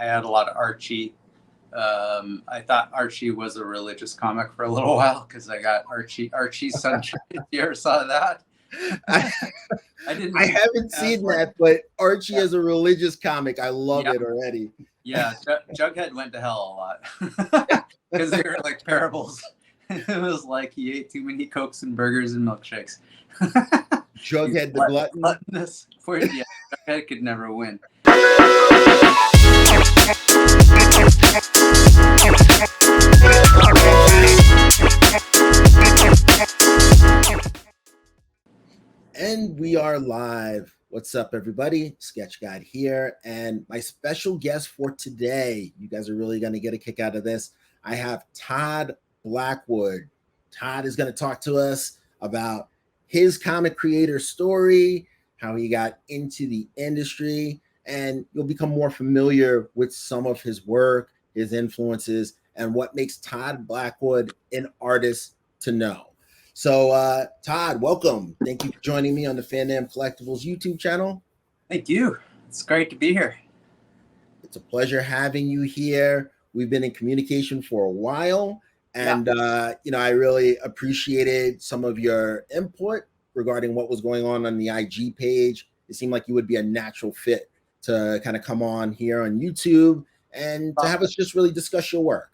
I had a lot of Archie. I thought Archie was a religious comic for a little while because I got Archie's Sunshine. If you ever saw that? I, I didn't I think haven't as seen like that, but Archie yeah, as a religious comic, I love yeah, it already. yeah. Jughead went to hell a lot because they were like parables. It was like he ate too many Cokes and burgers and milkshakes. He's Jughead the glutton. gluttonous for yeah. Jughead could never win. And we are live. What's up, everybody? Sketch Guide here. And my special guest for today, you guys are really going to get a kick out of this. I have Todd Blackwood. Todd is going to talk to us about his comic creator story, how he got into the industry, and you'll become more familiar with some of his work, his influences, and what makes Todd Blackwood an artist to know. So, Todd, welcome. Thank you for joining me on the Fandom Collectibles YouTube channel. Thank you. It's great to be here. It's a pleasure having you here. We've been in communication for a while, and I really appreciated some of your input regarding what was going on the IG page. It seemed like you would be a natural fit to kind of come on here on YouTube and to have us just really discuss your work.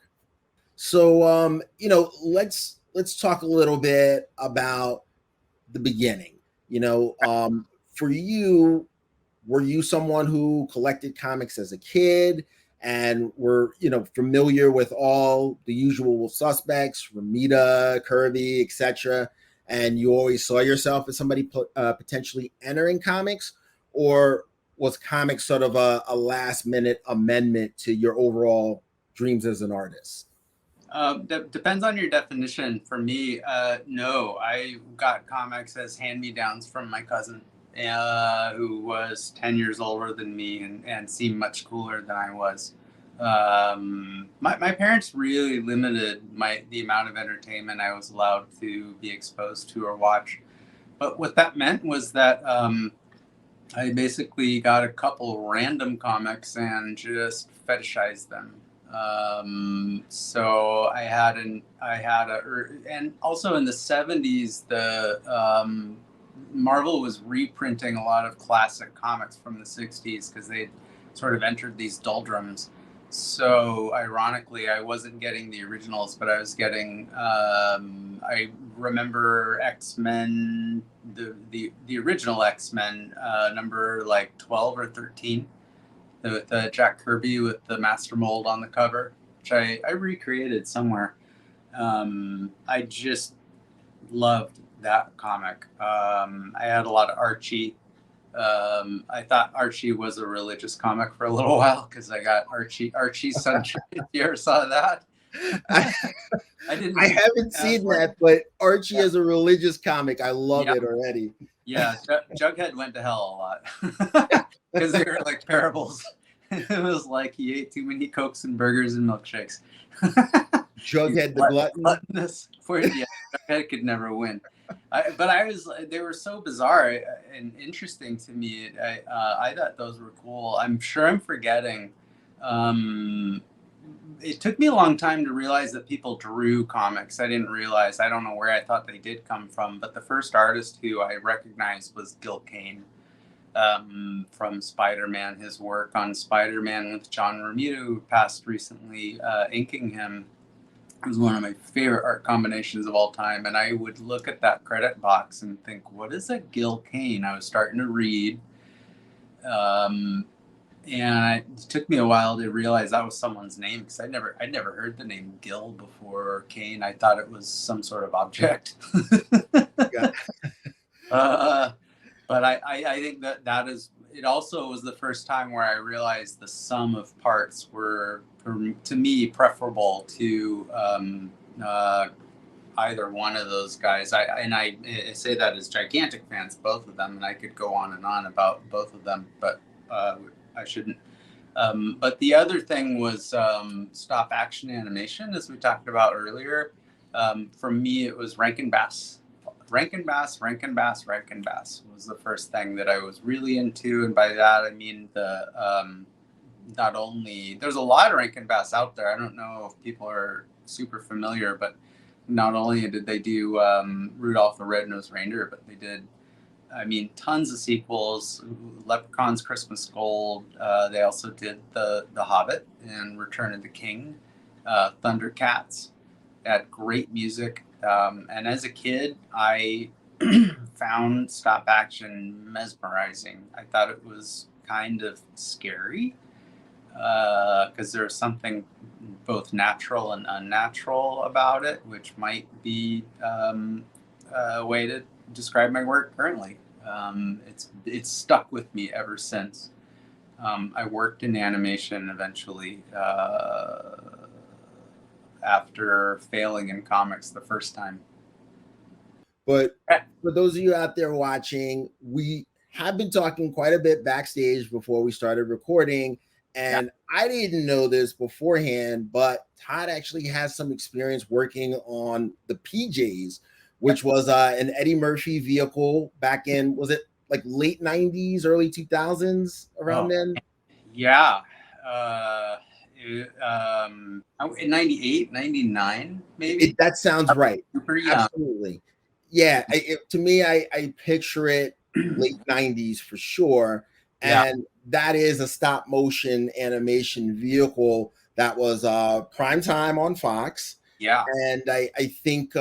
So, let's talk a little bit about the beginning. For you, were you someone who collected comics as a kid and were, familiar with all the usual suspects, Ramita, Kirby, etc., and you always saw yourself as somebody potentially entering comics, or was comics sort of a last-minute amendment to your overall dreams as an artist? Depends on your definition. For me, no, I got comics as hand-me-downs from my cousin, who was 10 years older than me and seemed much cooler than I was. My parents really limited the amount of entertainment I was allowed to be exposed to or watch. But what that meant was that I basically got a couple random comics and just fetishized them. So and also in the 70s, Marvel was reprinting a lot of classic comics from the 60s because they sort of entered these doldrums. So ironically, I wasn't getting the originals, but I was getting, I remember X-Men, the original X-Men, number like 12 or 13. With Jack Kirby with the master mold on the cover, which I recreated somewhere. I just loved that comic. I had a lot of Archie. I thought Archie was a religious comic for a little while because I got Archie's Sunshine. If you ever saw that? I haven't seen that, but Archie as a religious comic, I love it already. Yeah, Jughead went to hell a lot because they were like parables. It was like he ate too many Cokes and burgers and milkshakes. Jughead the glutton. Gluttonous for yeah, Jughead could never win. They were so bizarre and interesting to me. I thought those were cool. I'm sure I'm forgetting. It took me a long time to realize that people drew comics. I didn't realize. I don't know where I thought they did come from. But the first artist who I recognized was Gil Kane from Spider-Man. His work on Spider-Man with John Romita, who passed recently, inking him, was one of my favorite art combinations of all time. And I would look at that credit box and think, what is a Gil Kane? I was starting to read. And it took me a while to realize that was someone's name because I'd never heard the name Gil before Kane. I thought it was some sort of object. But I think that is, it also was the first time where I realized the sum of parts were, to me, preferable to either one of those guys. I say that as gigantic fans, both of them, and I could go on and on about both of them, but I shouldn't. But the other thing was stop action animation, as we talked about earlier. For me, it was Rankin Bass. Rankin Bass was the first thing that I was really into, and by that I mean the not only, there's a lot of Rankin Bass out there. I don't know if people are super familiar, but not only did they do Rudolph the Red-Nosed Reindeer, but they did, I mean, tons of sequels. Leprechaun's Christmas Gold. They also did the Hobbit and Return of the King. Thundercats. Had great music. And as a kid, I found stop action mesmerizing. I thought it was kind of scary because there's something both natural and unnatural about it, which might be a way to describe my work currently. It's stuck with me ever since. I worked in animation eventually after failing in comics the first time. But for those of you out there watching, we have been talking quite a bit backstage before we started recording. And I didn't know this beforehand, but Todd actually has some experience working on the PJs, which was an Eddie Murphy vehicle back in, was it like late 90s, early 2000s around then? Yeah. In 98, 99, maybe? That sounds right. Super young. Absolutely. Yeah. To me, I picture it late 90s for sure. And that is a stop motion animation vehicle that was prime time on Fox. Yeah. And I think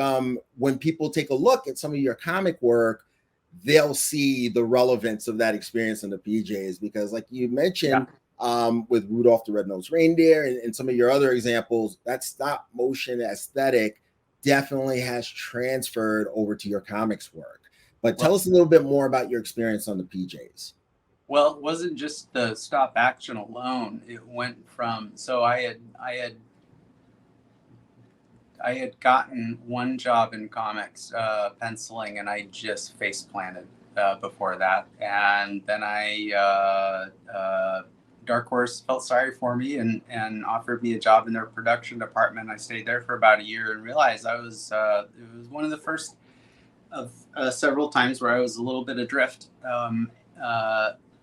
when people take a look at some of your comic work, they'll see the relevance of that experience in the PJs, because like you mentioned, with Rudolph the Red-Nosed Reindeer and some of your other examples, that stop motion aesthetic definitely has transferred over to your comics work. But tell us a little bit more about your experience on the PJs. Well, it wasn't just the stop action alone. It went from, so I had gotten one job in comics, penciling, and I just face planted before that. And then Dark Horse felt sorry for me and offered me a job in their production department. I stayed there for about a year and realized it was one of the first of several times where I was a little bit adrift.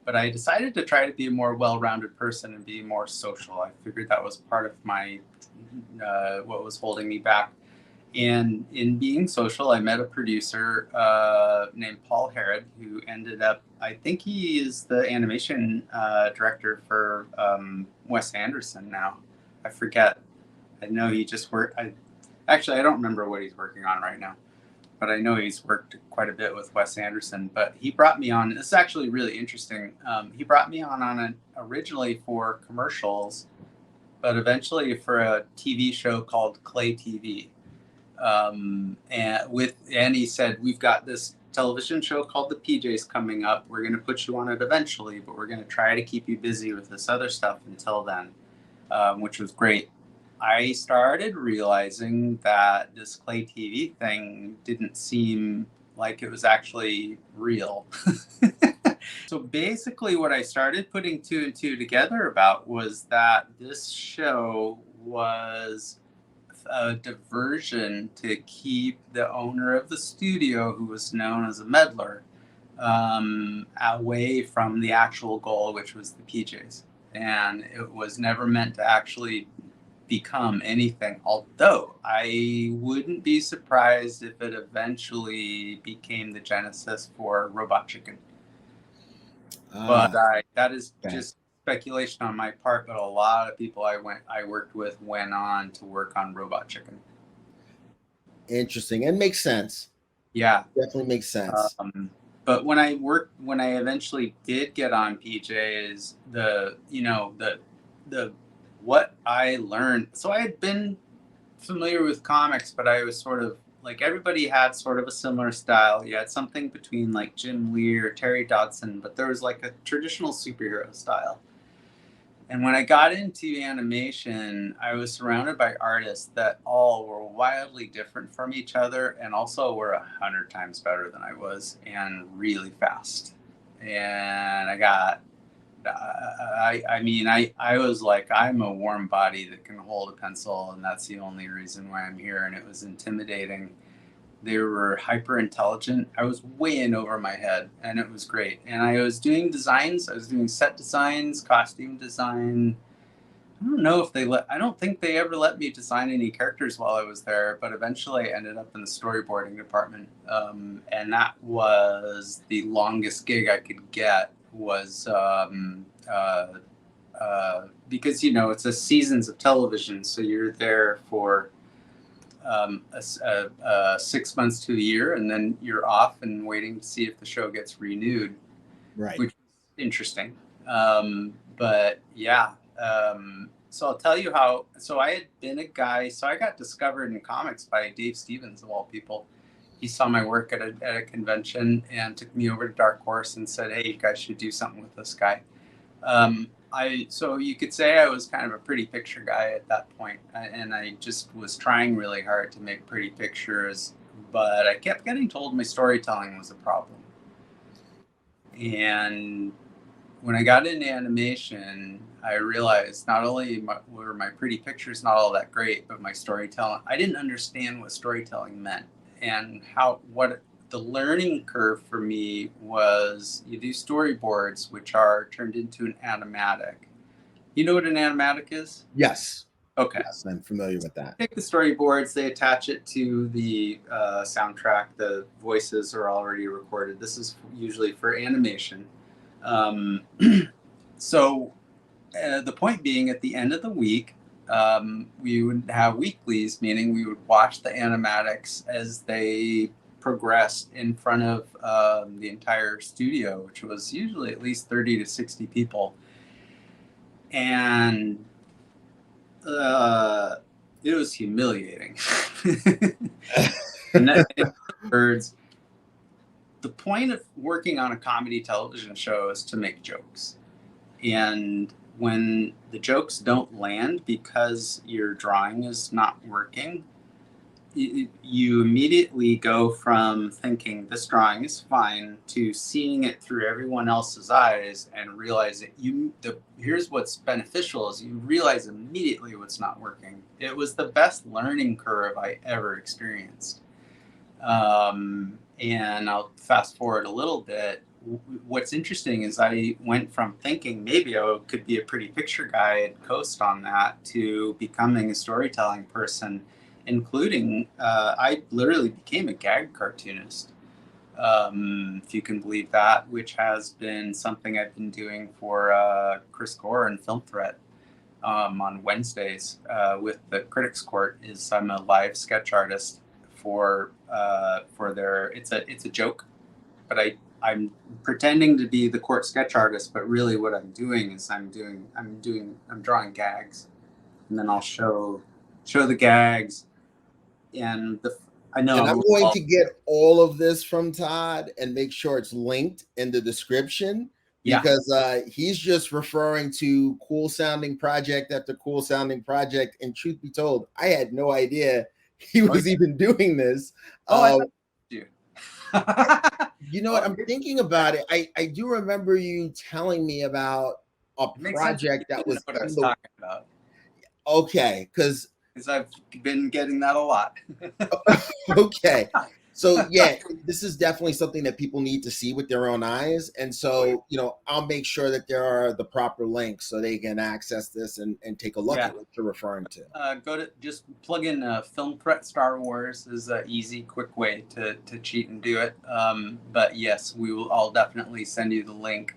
But I decided to try to be a more well-rounded person and be more social. I figured that was part of my what was holding me back. And in being social, I met a producer named Paul Herod, who ended up, I think he is the animation director for Wes Anderson now. I forget. I know he just worked. I don't remember what he's working on right now, but I know he's worked quite a bit with Wes Anderson. But he brought me on. This is actually really interesting. He brought me on it originally for commercials, but eventually for a TV show called Clay TV. And he said, we've got this television show called The PJs coming up. We're going to put you on it eventually, but we're going to try to keep you busy with this other stuff until then, which was great. I started realizing that this Clay TV thing didn't seem like it was actually real. So basically what I started putting two and two together about was that this show was a diversion to keep the owner of the studio, who was known as a meddler, away from the actual goal, which was the PJs. And it was never meant to actually become anything, although I wouldn't be surprised if it eventually became the genesis for Robot Chicken. But that is just speculation on my part, but a lot of people I worked with went on to work on Robot Chicken. Interesting. And makes sense. Yeah. Definitely makes sense. But when I eventually did get on PJs, the what I learned, so I had been familiar with comics, but I was sort of like, everybody had sort of a similar style. You had something between like Jim Lee or Terry Dodson, but there was like a traditional superhero style. And when I got into animation, I was surrounded by artists that all were wildly different from each other and also were 100 times better than I was and really fast. And I was like, I'm a warm body that can hold a pencil, and that's the only reason why I'm here. And it was intimidating. They were hyper intelligent. I was way in over my head, and it was great. And I was doing designs. I was doing set designs, costume design. I don't know if they let. I don't think they ever let me design any characters while I was there. But eventually, I ended up in the storyboarding department, and that was the longest gig I could get. Was because it's a seasons of television, so you're there for 6 months to a year, and then you're off and waiting to see if the show gets renewed, Right. which is interesting. But yeah, so I'll tell you how. So I had been a guy. So I got discovered in comics by Dave Stevens of all people. He saw my work at a convention and took me over to Dark Horse and said, "Hey, you guys should do something with this guy." So you could say I was kind of a pretty picture guy at that point, and I just was trying really hard to make pretty pictures, but I kept getting told my storytelling was a problem. And when I got into animation, I realized not only were my pretty pictures not all that great, but my storytelling, I didn't understand what storytelling meant and what the learning curve for me was. You do storyboards, which are turned into an animatic. You know what an animatic is? Yes. Okay. Yes, I'm familiar with that. Take the storyboards, they attach it to the soundtrack. The voices are already recorded. This is usually for animation. So the point being, at the end of the week, we would have weeklies, meaning we would watch the animatics as they progressed in front of the entire studio, which was usually at least 30 to 60 people. And it was humiliating. Birds. The point of working on a comedy television show is to make jokes. And when the jokes don't land because your drawing is not working, you immediately go from thinking this drawing is fine to seeing it through everyone else's eyes and realizing here's what's beneficial is you realize immediately what's not working. It was the best learning curve I ever experienced. And I'll fast forward a little bit. What's interesting is I went from thinking maybe I could be a pretty picture guy and coast on that to becoming a storytelling person, including I literally became a gag cartoonist, if you can believe that, which has been something I've been doing for Chris Gore and Film Threat on Wednesdays with the Critics Court. I'm a live sketch artist for their. It's a joke, but I'm pretending to be the court sketch artist, but really what I'm doing is I'm drawing gags, and then I'll show the gags, and I'm going to get all of this from Todd and make sure it's linked in the description, because he's just referring to cool sounding project after cool sounding project, and truth be told, I had no idea he was even doing this. I you. You know what? I'm thinking about it. I do remember you telling me about a project that was what I was talking about. Okay, because I've been getting that a lot. Okay. So yeah, this is definitely something that people need to see with their own eyes. And so, I'll make sure that there are the proper links so they can access this and take a look at what you're referring to. Go to just plug in Film Threat Star Wars is an easy, quick way to cheat and do it. But yes, I'll definitely send you the link.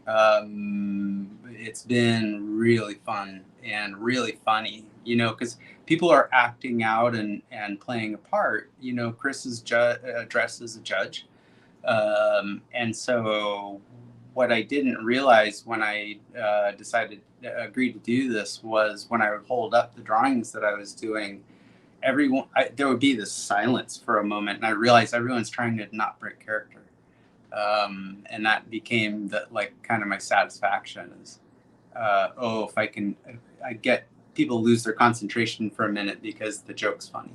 It's been really fun and really funny, because people are acting out and playing a part. Chris is dressed as a judge. And so what I didn't realize when I agreed to do this was when I would hold up the drawings that I was doing, there would be this silence for a moment, and I realized everyone's trying to not break character. And that became kind of my satisfaction is, if I get people lose their concentration for a minute because the joke's funny.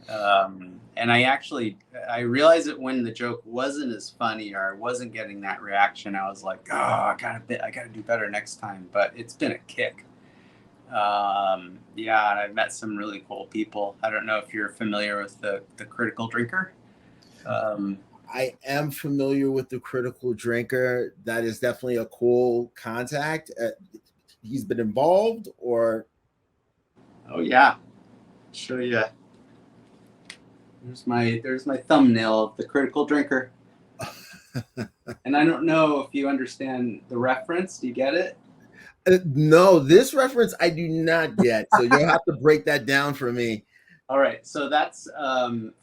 And I realized that when the joke wasn't as funny or I wasn't getting that reaction, I was like, I gotta do better next time. But it's been a kick. And I've met some really cool people. I don't know if you're familiar with the Critical Drinker. Um, I am familiar with the critical drinker. That is definitely a cool contact. He's been involved, or oh yeah, show you. There's my thumbnail of the critical drinker. And I don't know if you understand the reference. Do you get it? No, this reference I do not get. So you'll have to break that down for me. All right, so that's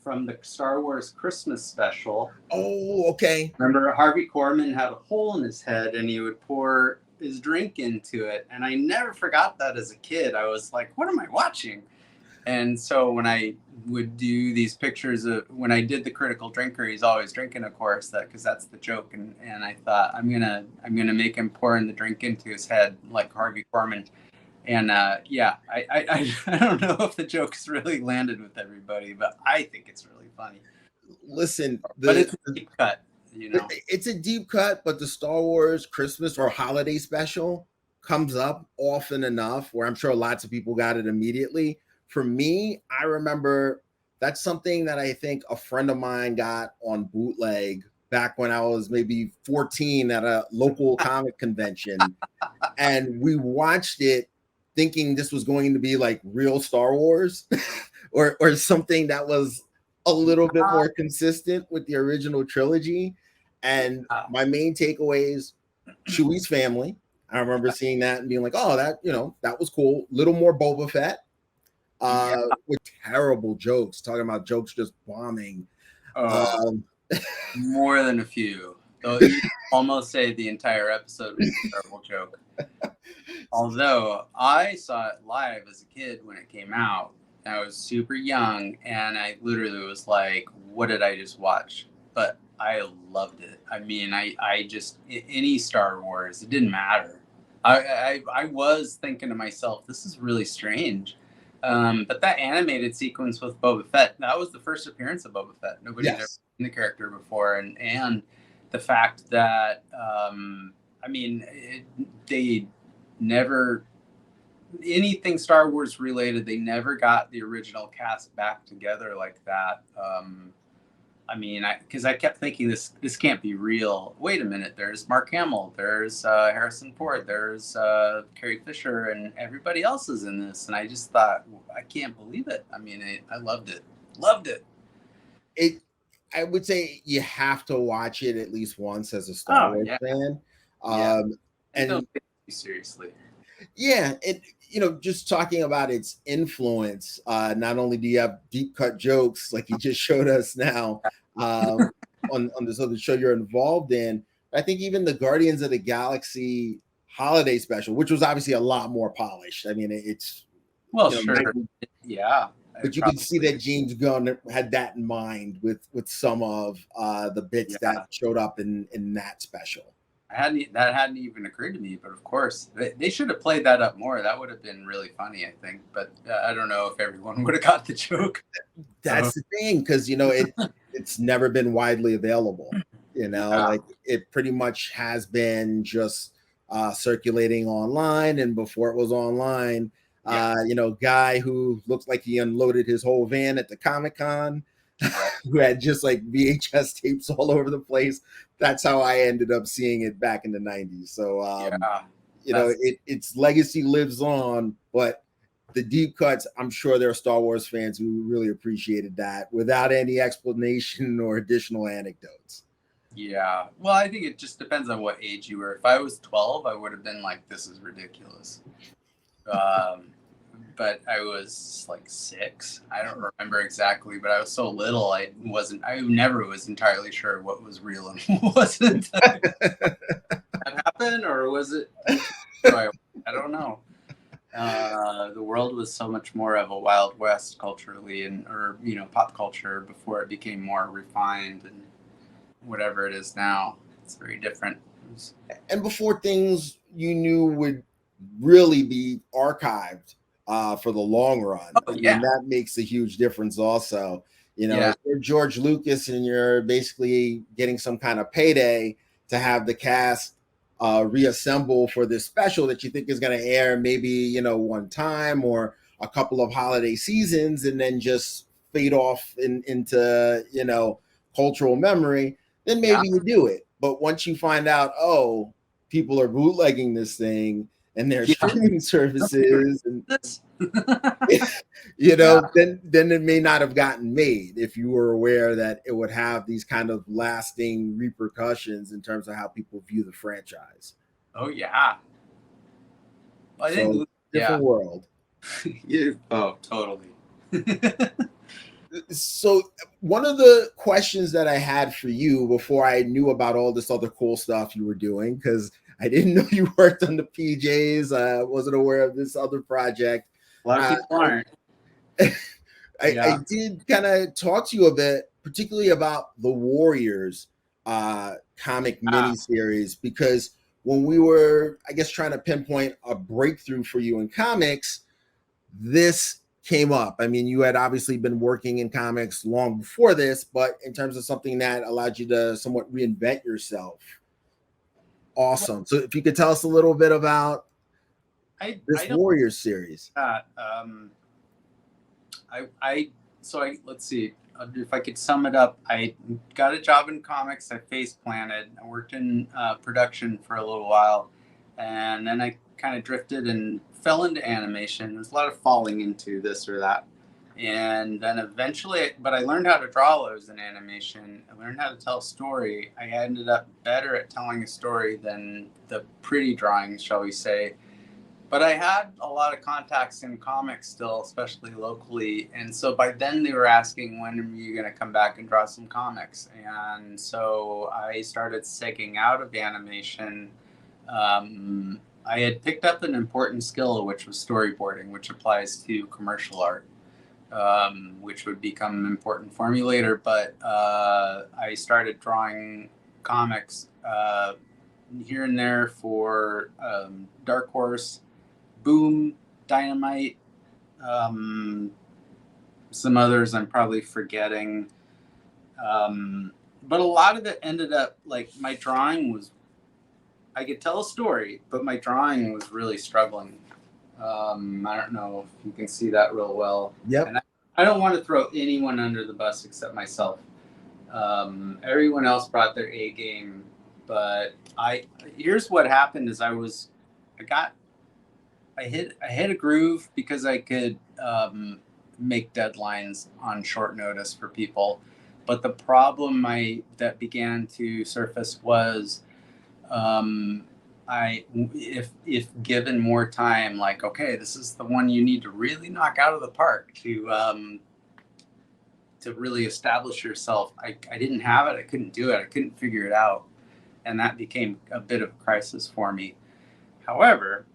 from the Star Wars Christmas special. Oh, okay. Remember, Harvey Korman had a hole in his head, and he would pour his drink into it. And I never forgot that as a kid. I was like, "What am I watching?" And so when I would do these pictures of when I did the critical drinker, he's always drinking, of course, that because that's the joke. And I thought I'm gonna make him pour in the drink into his head like Harvey Korman. And yeah, I don't know if the joke's really landed with everybody, but I think it's really funny. Listen, But it's a deep cut, it's a deep cut, but the Star Wars Christmas or holiday special comes up often enough where I'm sure lots of people got it immediately. For me, I remember that's something that I think a friend of mine got on bootleg back when I was maybe 14 at a local comic convention. And we watched it thinking this was going to be like real Star Wars or something that was a little bit more consistent with the original trilogy. And my main takeaways, Chewie's family. I remember seeing that and being like, oh, that, that was cool. Little more Boba Fett. With terrible jokes, talking about jokes just bombing. More than a few. Though you almost say the entire episode was a terrible joke. Although I saw it live as a kid when it came out. I was super young, and I literally was like, what did I just watch? But I loved it. I mean, I just, any Star Wars, it didn't matter. I was thinking to myself, this is really strange. But that animated sequence with Boba Fett, that was the first appearance of Boba Fett. Nobody had ever seen the character before. And the fact that, they never, anything Star Wars related, they never got the original cast back together like that. Because I kept thinking this can't be real. Wait a minute, there's Mark Hamill, there's Harrison Ford, there's Carrie Fisher, and everybody else is in this. And I just thought, I can't believe it. I mean, I loved it. Loved it. I would say you have to watch it at least once as a Star Wars fan. And don't take it seriously. Yeah, just talking about its influence, not only do you have deep cut jokes like you just showed us now on this other show you're involved in, I think even the Guardians of the Galaxy holiday special, which was obviously a lot more polished. I mean, it's sure, yeah. But you can see that James Gunn had that in mind with some of the bits that showed up in that special. That hadn't even occurred to me, but of course they should have played that up more. That would have been really funny, I think. But I don't know if everyone would have got the joke. That's the thing, because it's never been widely available. Like it pretty much has been just circulating online, and before it was online, guy who looks like he unloaded his whole van at the Comic-Con. Who had just like VHS tapes all over the place. That's how I ended up seeing it back in the 90s. So, its legacy lives on, but the deep cuts, I'm sure there are Star Wars fans who really appreciated that without any explanation or additional anecdotes. Yeah. Well, I think it just depends on what age you were. If I was 12, I would have been like, this is ridiculous. But I was like 6. I don't remember exactly, but I was so little. I never was entirely sure what was real and what wasn't. That happened, or was it? I don't know. The world was so much more of a Wild West culturally or pop culture before it became more refined and whatever it is now. It's very different. And before things you knew would really be archived for the long run. And that makes a huge difference also. If you're George Lucas and you're basically getting some kind of payday to have the cast reassemble for this special that you think is going to air maybe, one time or a couple of holiday seasons and then just fade off into, cultural memory, then Yeah. maybe you do it. But once you find out, oh, people are bootlegging this thing and their Yeah. streaming services, and This. Yeah. then it may not have gotten made if you were aware that it would have these kind of lasting repercussions in terms of how people view the franchise. Oh yeah. I So think. Yeah. different world. Oh, totally. So one of the questions that I had for you before I knew about all this other cool stuff you were doing, because I didn't know you worked on the PJs, I wasn't aware of this other project. A lot of people aren't. I did kind of talk to you a bit, particularly about the Warriors comic miniseries, because when we were, I guess, trying to pinpoint a breakthrough for you in comics, this came up. I mean, you had obviously been working in comics long before this, but in terms of something that allowed you to somewhat reinvent yourself. Awesome. So if you could tell us a little bit about this Warriors series. Let's see. If I could sum it up, I got a job in comics. I face planted. I worked in production for a little while, and then I kind of drifted and fell into animation. There's a lot of falling into this or that, and then eventually, but I learned how to draw those in animation. I learned how to tell a story. I ended up better at telling a story than the pretty drawings, shall we say. But I had a lot of contacts in comics still, especially locally. And so by then they were asking, when are you going to come back and draw some comics? And so I started segging out of animation. I had picked up an important skill, which was storyboarding, which applies to commercial art, which would become important for me later. But I started drawing comics here and there for Dark Horse, Boom, Dynamite, some others I'm probably forgetting. But a lot of it ended up, like, my drawing was, I could tell a story, but my drawing was really struggling. I don't know if you can see that real well. Yep. And I don't want to throw anyone under the bus except myself. Everyone else brought their A game, but here's what happened is I hit a groove because I could make deadlines on short notice for people. But the problem that began to surface was if given more time, like, okay, this is the one you need to really knock out of the park to really establish yourself. I didn't have it. I couldn't do it. I couldn't figure it out. And that became a bit of a crisis for me. However,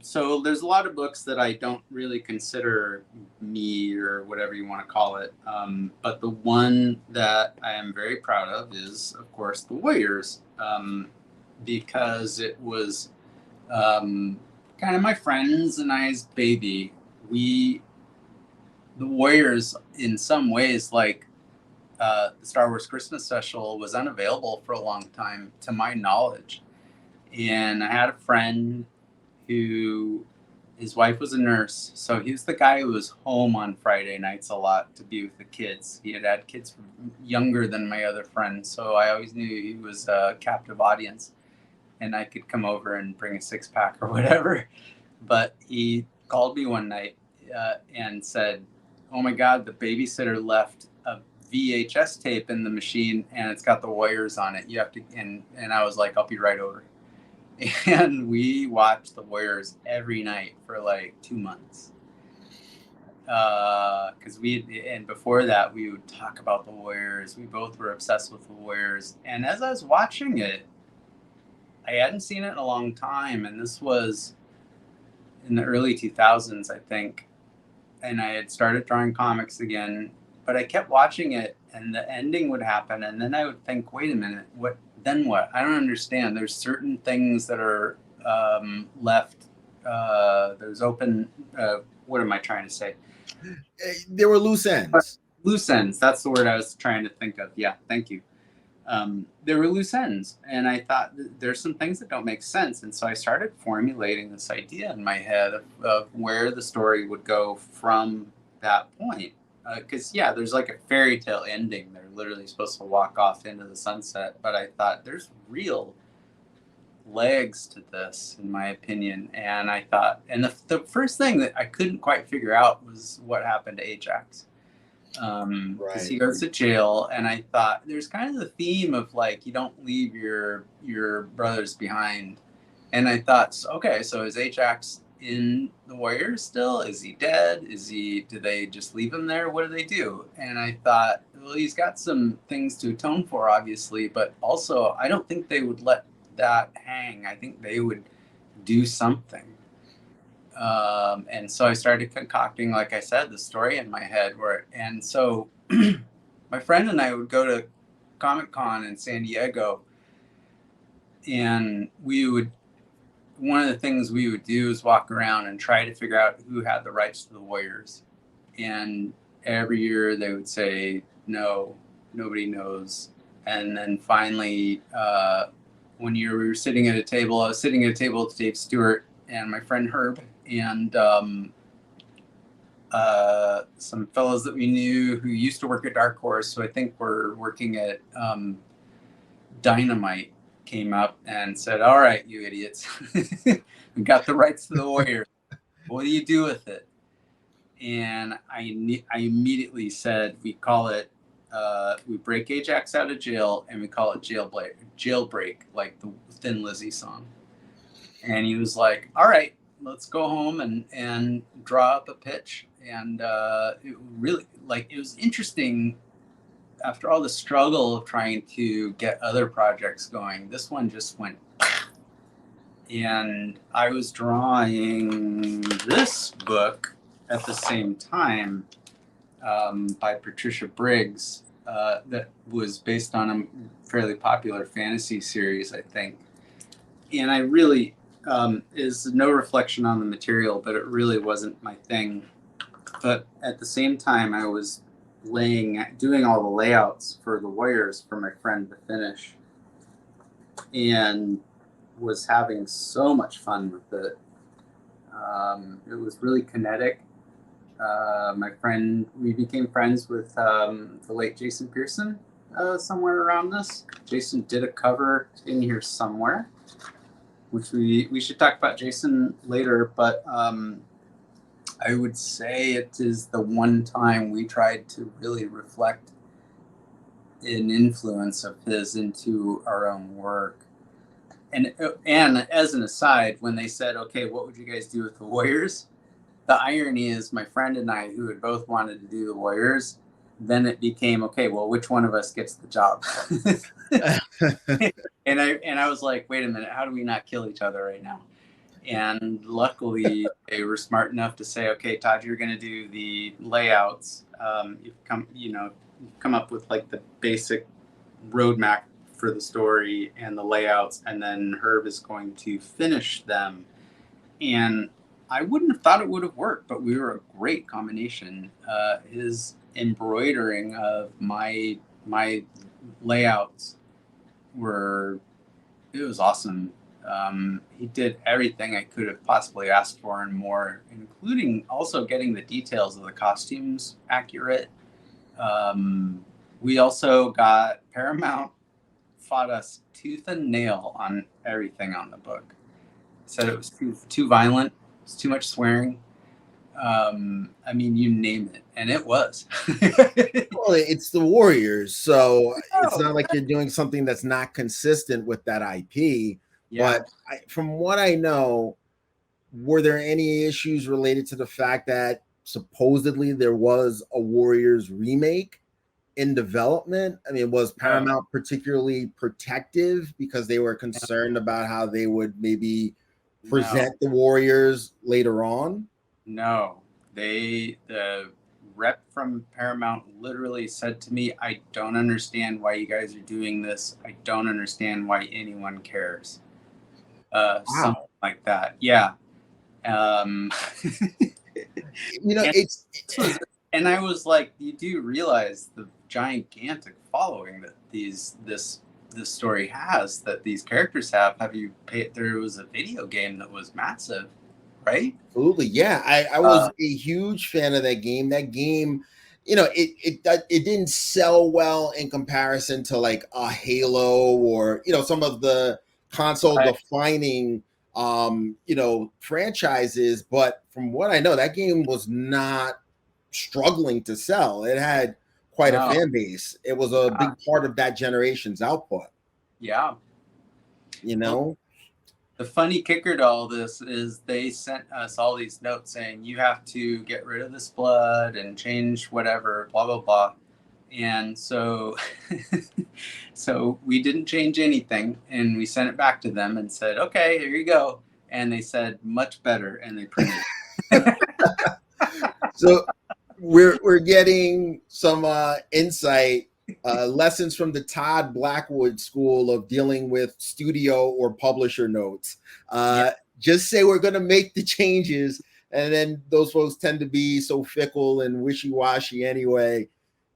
so there's a lot of books that I don't really consider me or whatever you want to call it. But the one that I am very proud of is, of course, The Warriors, because it was kind of my friends and I's baby. The Warriors, in some ways, like the Star Wars Christmas special, was unavailable for a long time, to my knowledge. And I had a friend who, his wife was a nurse, so he was the guy who was home on Friday nights a lot to be with the kids. He had kids younger than my other friends, so I always knew he was a captive audience, and I could come over and bring a 6-pack or whatever. But he called me one night and said, "Oh my God, the babysitter left a VHS tape in the machine, and it's got The Warriors on it. You have to." And I was like, "I'll be right over." And we watched The Warriors every night for like 2 months. Because before that, we would talk about The Warriors. We both were obsessed with The Warriors. And as I was watching it, I hadn't seen it in a long time. And this was in the early 2000s, I think. And I had started drawing comics again. But I kept watching it, and the ending would happen. And then I would think, wait a minute, then what? I don't understand. There's certain things that are left. There's open. What am I trying to say? There were loose ends. Loose ends. That's the word I was trying to think of. Yeah, thank you. There were loose ends, and I thought there's some things that don't make sense. And so I started formulating this idea in my head of where the story would go from that point. because yeah, there's like a fairy tale ending. They're literally supposed to walk off into the sunset, but I thought there's real legs to this, in my opinion. And I thought, and the first thing that I couldn't quite figure out was what happened to Ajax. Because he goes to jail, and I thought there's kind of the theme of like you don't leave your brothers behind, and I thought, okay, so is Ajax in the Warriors still? Is he dead? Do they just leave him there? What do they do? And I thought, well, he's got some things to atone for, obviously, but also I don't think they would let that hang. I think they would do something. And so I started concocting, like I said, the story in my head. And so my friend and I would go to Comic-Con in San Diego, and one of the things we would do is walk around and try to figure out who had the rights to the Warriors. And every year they would say, no, nobody knows. And then finally, one year we were sitting at a table. I was sitting at a table with Dave Stewart and my friend Herb, and some fellows that we knew who used to work at Dark Horse, so I think were working at Dynamite, came up and said, all right, you idiots, we got the rights to the Warriors. What do you do with it? And I immediately said, we call it, we break Ajax out of jail, and we call it jailbreak, like the Thin Lizzy song. And he was like, all right, let's go home and draw up a pitch. And it was interesting. After all the struggle of trying to get other projects going, this one just went. And I was drawing this book at the same time by Patricia Briggs that was based on a fairly popular fantasy series, I think. And I really, is no reflection on the material, but it really wasn't my thing. But at the same time, I was doing all the layouts for the Warriors for my friend to finish, and was having so much fun with it. It was really kinetic. We became friends with the late Jason Pearson somewhere around this. Jason did a cover in here somewhere, which we should talk about Jason later, but I would say it is the one time we tried to really reflect an influence of his into our own work. And as an aside, when they said, okay, what would you guys do with the Warriors? The irony is my friend and I, who had both wanted to do the Warriors, then it became, okay, well, which one of us gets the job? and I was like, wait a minute, how do we not kill each other right now? And luckily, they were smart enough to say, okay, Todd, you're going to do the layouts. You've come up with like the basic roadmap for the story and the layouts, and then Herb is going to finish them. And I wouldn't have thought it would have worked, but we were a great combination. His embroidering of my layouts it was awesome. He did everything I could have possibly asked for and more, including also getting the details of the costumes accurate. We also got Paramount fought us tooth and nail on everything on the book. Said it was too violent, it was too much swearing. I mean, you name it, and it was. Well, it's the Warriors, so it's not like you're doing something that's not consistent with that IP. Yeah. But from what I know, were there any issues related to the fact that supposedly there was a Warriors remake in development? I mean, was Paramount particularly protective because they were concerned about how they would maybe present the Warriors later on? No, the rep from Paramount literally said to me, I don't understand why you guys are doing this. I don't understand why anyone cares. Wow. Something like that. Yeah. And I was like, you do realize the gigantic following that this story has, that these characters have. There was a video game that was massive, right? Absolutely. Yeah. I was a huge fan of that game. That game, it didn't sell well in comparison to like a Halo or some of the console Right. defining franchises. But from what I know, that game was not struggling to sell. It had quite a No. fan base. It was a Yeah. big part of that generation's output. Yeah. You Well, know, the funny kicker to all this is they sent us all these notes saying you have to get rid of this blood and change whatever, blah blah blah. And so so we didn't change anything and we sent it back to them and said, "Okay, here you go." And they said much better and they printed. so we're getting some insight, lessons from the Todd Blackwood school of dealing with studio or publisher notes. Yeah. Just say we're going to make the changes, and then those folks tend to be so fickle and wishy-washy anyway.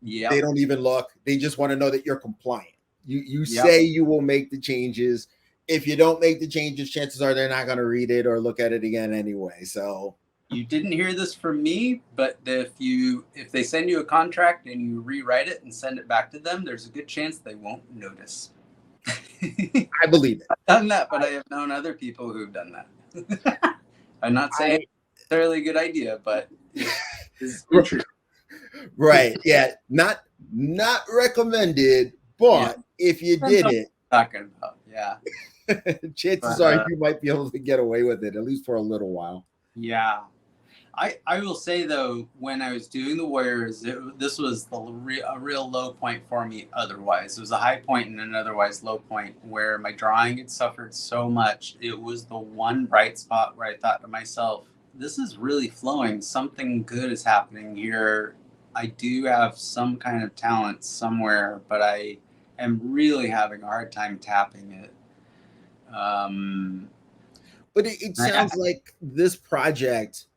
Yeah. They don't even look. They just want to know that you're compliant. You Yep. say you will make the changes. If you don't make the changes, chances are they're not going to read it or look at it again anyway. So You didn't hear this from me, but if they send you a contract and you rewrite it and send it back to them, there's a good chance they won't notice. I believe it. I've done that, but I have known other people who've done that. I'm not saying it's necessarily a good idea, but it's true. Right. Yeah. Not recommended, but if you did it, Talking about, yeah. chances are you might be able to get away with it, at least for a little while. Yeah. I will say though, when I was doing the Warriors, this was a real low point for me. Otherwise, it was a high point and an otherwise low point where my drawing had suffered so much. It was the one bright spot where I thought to myself, "This is really flowing. Something good is happening here. I do have some kind of talent somewhere, but I am really having a hard time tapping it." But it sounds like this project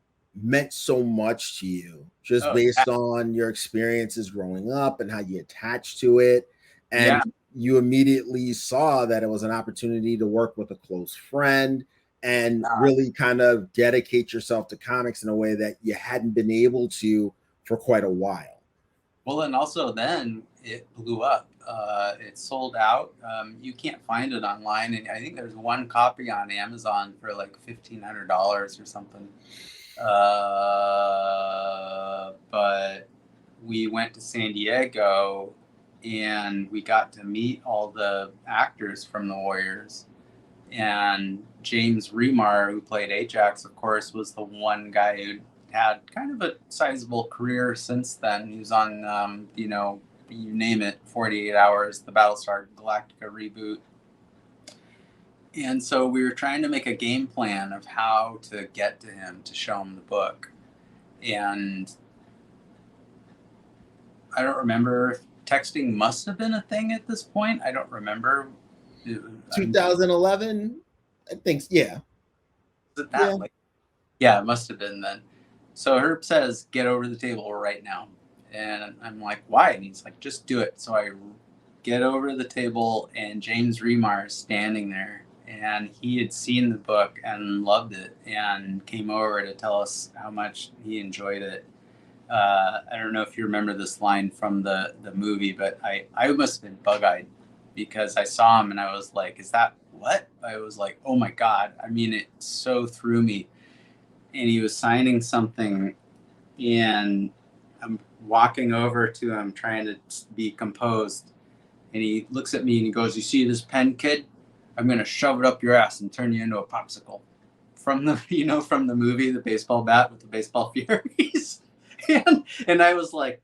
meant so much to you, just based on your experiences growing up and how you attached to it. And you immediately saw that it was an opportunity to work with a close friend and really kind of dedicate yourself to comics in a way that you hadn't been able to for quite a while. Well, and also then it blew up. It sold out. You can't find it online, and I think there's one copy on Amazon for like $1,500 or something. But we went to San Diego, and we got to meet all the actors from the Warriors. And James Remar, who played Ajax, of course, was the one guy who had kind of a sizable career since then. He was on, you name it, 48 Hours, the Battlestar Galactica reboot. And so we were trying to make a game plan of how to get to him to show him the book. And I don't remember if texting must have been a thing at this point. I don't remember. 2011, I think, yeah. Was it that late? Yeah, it must have been then. So Herb says, "Get over the table right now." And I'm like, "Why?" And he's like, "Just do it." So I get over the table, and James Remar is standing there. And he had seen the book and loved it and came over to tell us how much he enjoyed it. I don't know if you remember this line from the movie, but I must have been bug-eyed because I saw him and I was like, "Is that what?" I was like, "Oh my God." I mean, it so threw me. And he was signing something, and I'm walking over to him trying to be composed. And he looks at me and he goes, "You see this pen, kid? I'm going to shove it up your ass and turn you into a popsicle." From the, from the movie, the baseball bat with the baseball furies. and I was like,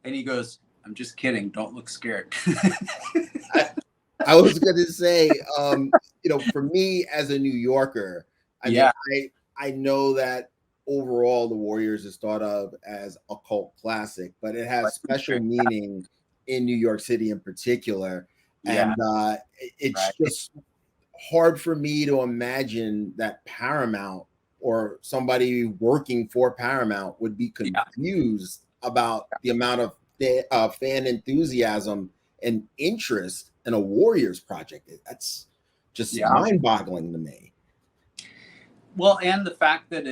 and he goes, "I'm just kidding. Don't look scared." I was going to say, for me as a New Yorker, I know that overall the Warriors is thought of as a cult classic, but it has special meaning in New York City in particular. And it's just hard for me to imagine that Paramount or somebody working for Paramount would be confused about the amount of fan enthusiasm and interest in a Warriors project. That's just mind-boggling to me. Well, and the fact that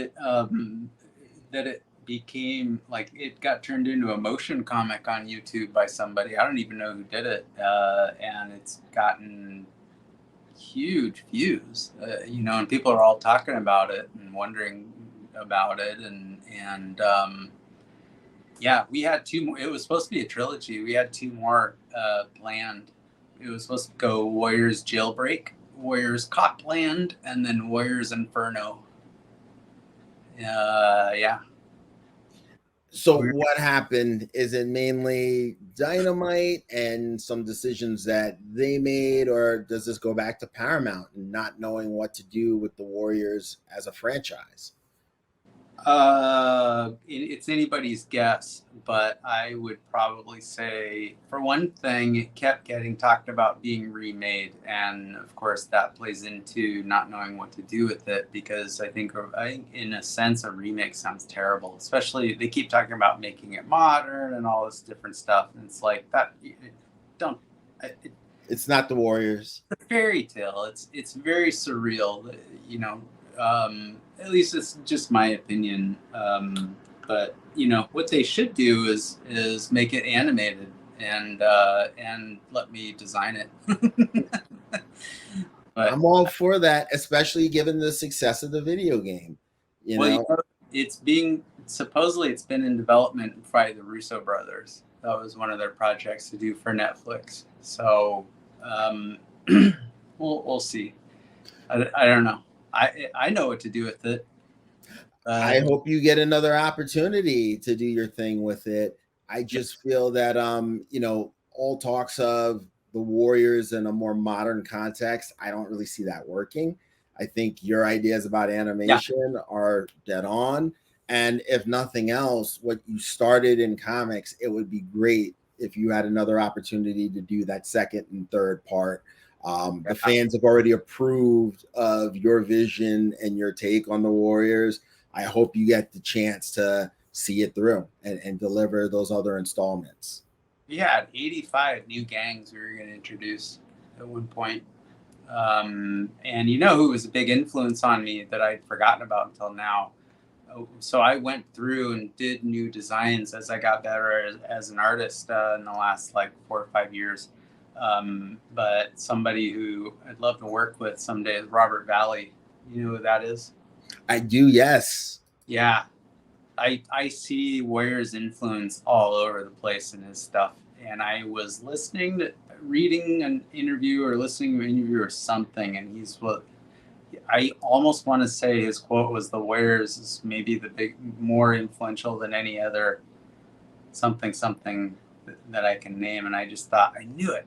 became like it got turned into a motion comic on YouTube by somebody. I don't even know who did it, and it's gotten huge views. And people are all talking about it and wondering about it, and yeah, we had two more. It was supposed to be a trilogy. We had two more planned. It was supposed to go Warriors Jailbreak, Warriors Copland, and then Warriors Inferno. Yeah. So what happened? Is it mainly Dynamite and some decisions that they made, or does this go back to Paramount and not knowing what to do with the Warriors as a franchise? It's anybody's guess, but I would probably say, for one thing, it kept getting talked about being remade, and of course that plays into not knowing what to do with it, because I think in a sense, a remake sounds terrible. Especially they keep talking about making it modern and all this different stuff, and it's like that. Don't. It's not the Warriors. It's a fairy tale. It's very surreal. At least it's just my opinion. But what they should do is make it animated and let me design it. But I'm all for that, especially given the success of the video game. It's supposedly it's been in development by the Russo brothers. That was one of their projects to do for Netflix. So we'll see. I don't know. I know what to do with it. I hope you get another opportunity to do your thing with it. I just feel that all talks of the Warriors in a more modern context, I don't really see that working. I think your ideas about animation are dead on. And if nothing else, what you started in comics, it would be great if you had another opportunity to do that second and third part. The fans have already approved of your vision and your take on the Warriors. I hope you get the chance to see it through and deliver those other installments. We had 85 new gangs we were going to introduce at one point. And who was a big influence on me that I'd forgotten about until now. So I went through and did new designs as I got better as an artist in the last 4 or 5 years. But somebody who I'd love to work with someday is Robert Valley. You know who that is? I do, yes. Yeah. I see Warrior's influence all over the place in his stuff. And I was reading an interview or listening to an interview or something, and I almost want to say his quote was, "The Warriors is maybe more influential than any other something that I can name." And I just thought, I knew it.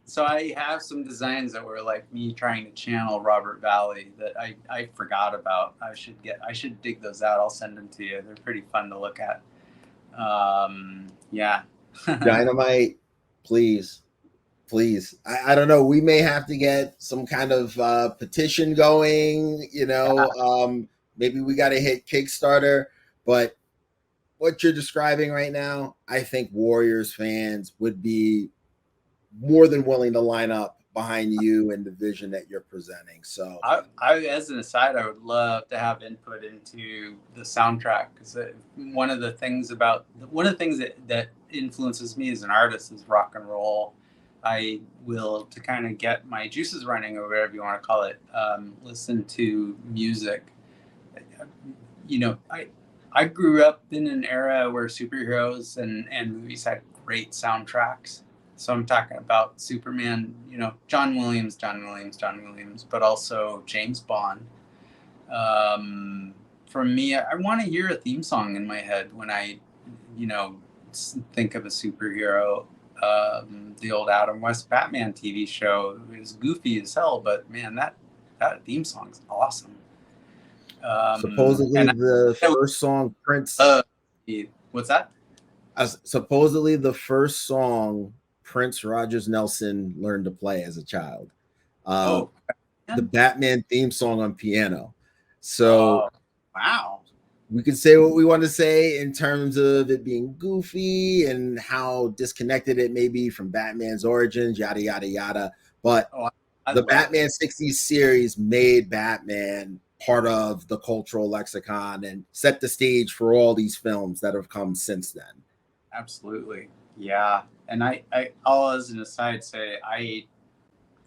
So I have some designs that were like me trying to channel Robert Valley that I forgot about. I should dig those out. I'll send them to you. They're pretty fun to look at. Yeah. Dynamite, please. I don't know. We may have to get some kind of petition going, maybe we got to hit Kickstarter, but what you're describing right now, I think Warriors fans would be more than willing to line up behind you and the vision that you're presenting. So I as an aside, I would love to have input into the soundtrack, because one of the things that influences me as an artist is rock and roll. I will, to kind of get my juices running, or whatever you want to call it, listen to music. I grew up in an era where superheroes and movies had great soundtracks. So I'm talking about Superman, John Williams, but also James Bond. For me, I want to hear a theme song in my head when I, think of a superhero. The old Adam West Batman TV show, it was goofy as hell, but man, that theme song's awesome. Supposedly the first song Prince. What's that? Supposedly the first song Prince Rogers Nelson learned to play as a child. The Batman theme song on piano. So wow. We can say what we want to say in terms of it being goofy and how disconnected it may be from Batman's origins, yada, yada, yada. But the Batman 60s series made Batman part of the cultural lexicon and set the stage for all these films that have come since then. Absolutely. Yeah. And I'll, as an aside, say I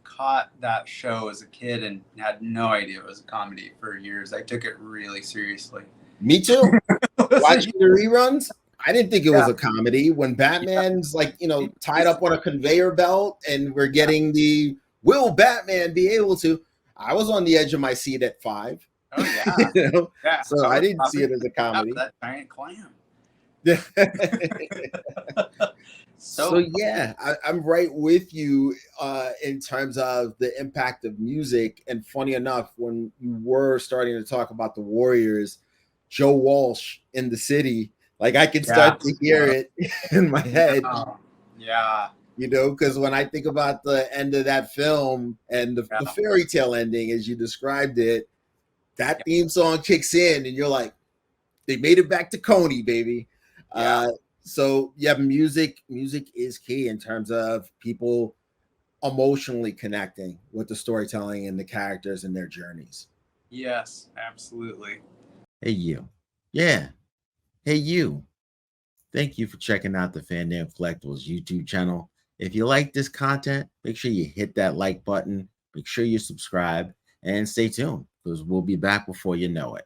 caught that show as a kid and had no idea it was a comedy for years. I took it really seriously. Me too. Watching the reruns, I didn't think it was a comedy. When Batman's like, you know, tied up on a conveyor belt and we're getting the will Batman be able to? I was on the edge of my seat at 5. Oh yeah. You know? Yeah. So I didn't see it as a comedy. That giant clam. So yeah, I'm right with you in terms of the impact of music. And funny enough, when you were starting to talk about the Warriors, Joe Walsh in the City, like I could start to hear it in my head. Yeah. You know, because when I think about the end of that film and the fairy tale ending, as you described it, that theme song kicks in and you're like, they made it back to Coney, baby. So yeah, music is key in terms of people emotionally connecting with the storytelling and the characters and their journeys. Yes, absolutely. Hey you. Yeah. Hey you. Thank you for checking out the Fandom Collectibles YouTube channel. If you like this content, make sure you hit that like button, make sure you subscribe, and stay tuned because we'll be back before you know it.